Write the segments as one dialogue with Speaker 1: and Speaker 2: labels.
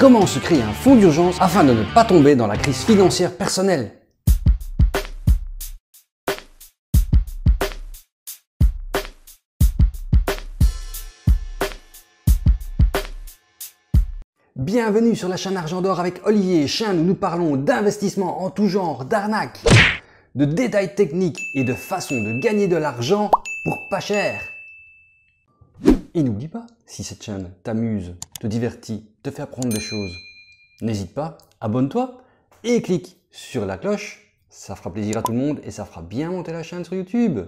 Speaker 1: Comment se créer un fonds d'urgence afin de ne pas tomber dans la crise financière personnelle? Bienvenue sur la chaîne Argent d'Or avec Olivier, chaîne où nous parlons d'investissement en tout genre, d'arnaques, de détails techniques et de façons de gagner de l'argent pour pas cher. Et n'oublie pas, si cette chaîne t'amuse, te divertit, te fait apprendre des choses, n'hésite pas, abonne-toi et clique sur la cloche, ça fera plaisir à tout le monde et ça fera bien monter la chaîne sur YouTube.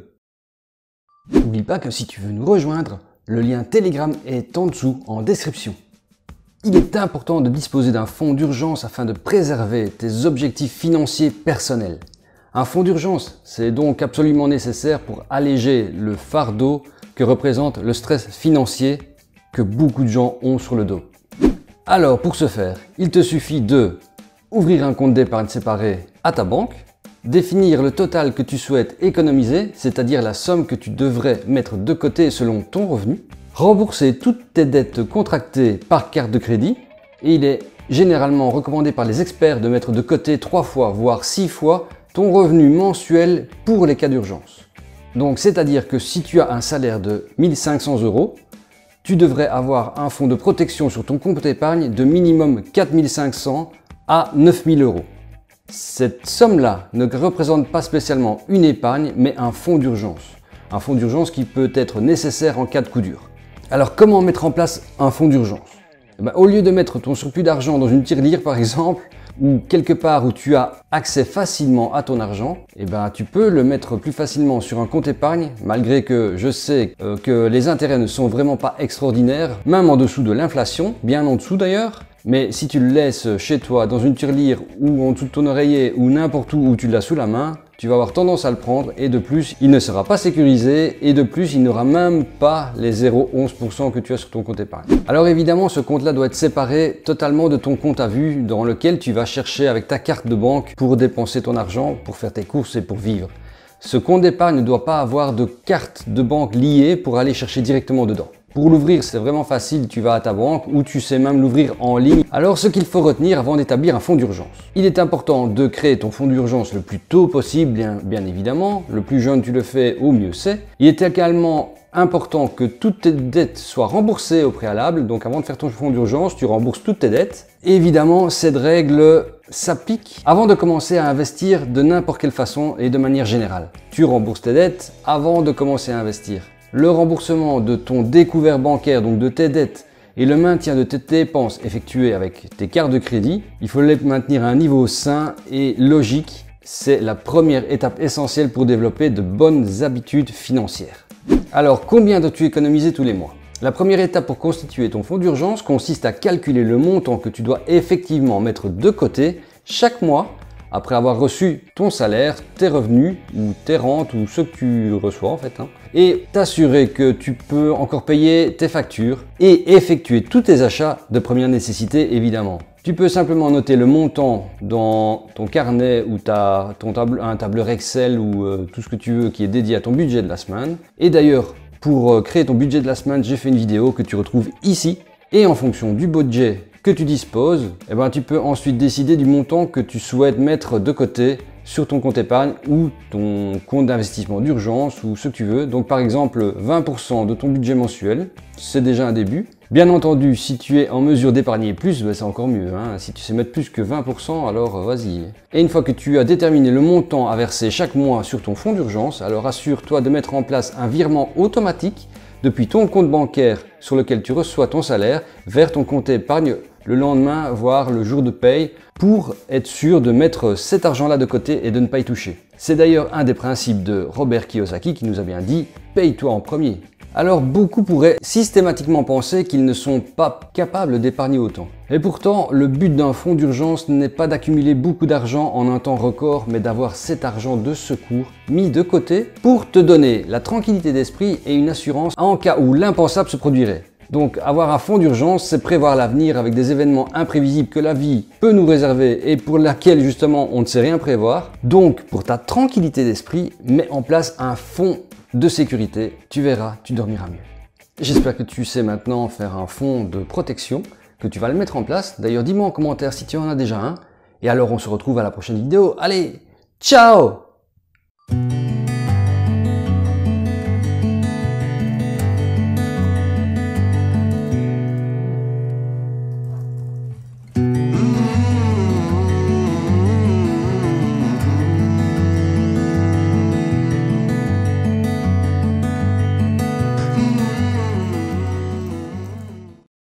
Speaker 1: N'oublie pas que si tu veux nous rejoindre, le lien Telegram est en dessous en description. Il est important de disposer d'un fonds d'urgence afin de préserver tes objectifs financiers personnels. Un fonds d'urgence, c'est donc absolument nécessaire pour alléger le fardeau que représente le stress financier que beaucoup de gens ont sur le dos. Alors pour ce faire, il te suffit de ouvrir un compte d'épargne séparé à ta banque, définir le total que tu souhaites économiser, c'est-à-dire la somme que tu devrais mettre de côté selon ton revenu, rembourser toutes tes dettes contractées par carte de crédit, et il est généralement recommandé par les experts de mettre de côté 3 fois, voire 6 fois ton revenu mensuel pour les cas d'urgence. Donc c'est-à-dire que si tu as un salaire de 1 500 €, tu devrais avoir un fonds de protection sur ton compte d'épargne de minimum 4 500 à 9 000 €. Cette somme-là ne représente pas spécialement une épargne, mais un fonds d'urgence. Un fonds d'urgence qui peut être nécessaire en cas de coup dur. Alors comment mettre en place un fonds d'urgence? Au lieu de mettre ton surplus d'argent dans une tirelire par exemple, ou quelque part où tu as accès facilement à ton argent, tu peux le mettre plus facilement sur un compte épargne, malgré que je sais que les intérêts ne sont vraiment pas extraordinaires, même en dessous de l'inflation, bien en dessous d'ailleurs. Mais si tu le laisses chez toi, dans une tirelire ou en dessous de ton oreiller ou n'importe où tu l'as sous la main, tu vas avoir tendance à le prendre et de plus, il ne sera pas sécurisé et de plus, il n'aura même pas les 0,11% que tu as sur ton compte épargne. Alors évidemment, ce compte-là doit être séparé totalement de ton compte à vue dans lequel tu vas chercher avec ta carte de banque pour dépenser ton argent, pour faire tes courses et pour vivre. Ce compte d'épargne ne doit pas avoir de carte de banque liée pour aller chercher directement dedans. Pour l'ouvrir, c'est vraiment facile, tu vas à ta banque ou tu sais même l'ouvrir en ligne. Alors ce qu'il faut retenir avant d'établir un fonds d'urgence. Il est important de créer ton fonds d'urgence le plus tôt possible, bien évidemment. Le plus jeune tu le fais, au mieux c'est. Il est également important que toutes tes dettes soient remboursées au préalable. Donc avant de faire ton fonds d'urgence, tu rembourses toutes tes dettes. Et évidemment, cette règle s'applique avant de commencer à investir de n'importe quelle façon et de manière générale. Tu rembourses tes dettes avant de commencer à investir. Le remboursement de ton découvert bancaire, donc de tes dettes, et le maintien de tes dépenses effectuées avec tes cartes de crédit, il faut les maintenir à un niveau sain et logique. C'est la première étape essentielle pour développer de bonnes habitudes financières. Alors, combien dois-tu économiser tous les mois? La première étape pour constituer ton fonds d'urgence consiste à calculer le montant que tu dois effectivement mettre de côté chaque mois après avoir reçu ton salaire, tes revenus ou tes rentes ou ce que tu reçois en fait, et t'assurer que tu peux encore payer tes factures et effectuer tous tes achats de première nécessité évidemment. Tu peux simplement noter le montant dans ton carnet ou un tableur Excel ou tout ce que tu veux qui est dédié à ton budget de la semaine. Et d'ailleurs, pour créer ton budget de la semaine, j'ai fait une vidéo que tu retrouves ici. Et en fonction du budget que tu disposes, tu peux ensuite décider du montant que tu souhaites mettre de côté sur ton compte épargne ou ton compte d'investissement d'urgence ou ce que tu veux. Donc par exemple 20% de ton budget mensuel, c'est déjà un début. Bien entendu, si tu es en mesure d'épargner plus, c'est encore mieux. Si tu sais mettre plus que 20%, alors vas-y. Et une fois que tu as déterminé le montant à verser chaque mois sur ton fonds d'urgence, alors assure-toi de mettre en place un virement automatique depuis ton compte bancaire sur lequel tu reçois ton salaire vers ton compte épargne le lendemain, voire le jour de paye, pour être sûr de mettre cet argent-là de côté et de ne pas y toucher. C'est d'ailleurs un des principes de Robert Kiyosaki qui nous a bien dit « paye-toi en premier ». Alors beaucoup pourraient systématiquement penser qu'ils ne sont pas capables d'épargner autant. Et pourtant, le but d'un fonds d'urgence n'est pas d'accumuler beaucoup d'argent en un temps record, mais d'avoir cet argent de secours mis de côté pour te donner la tranquillité d'esprit et une assurance en cas où l'impensable se produirait. Donc avoir un fonds d'urgence, c'est prévoir l'avenir avec des événements imprévisibles que la vie peut nous réserver et pour laquelle justement on ne sait rien prévoir. Donc pour ta tranquillité d'esprit, mets en place un fonds de sécurité, tu verras, tu dormiras mieux. J'espère que tu sais maintenant faire un fonds de protection que tu vas le mettre en place. D'ailleurs, dis-moi en commentaire si tu en as déjà un. Et alors, on se retrouve à la prochaine vidéo. Allez, ciao!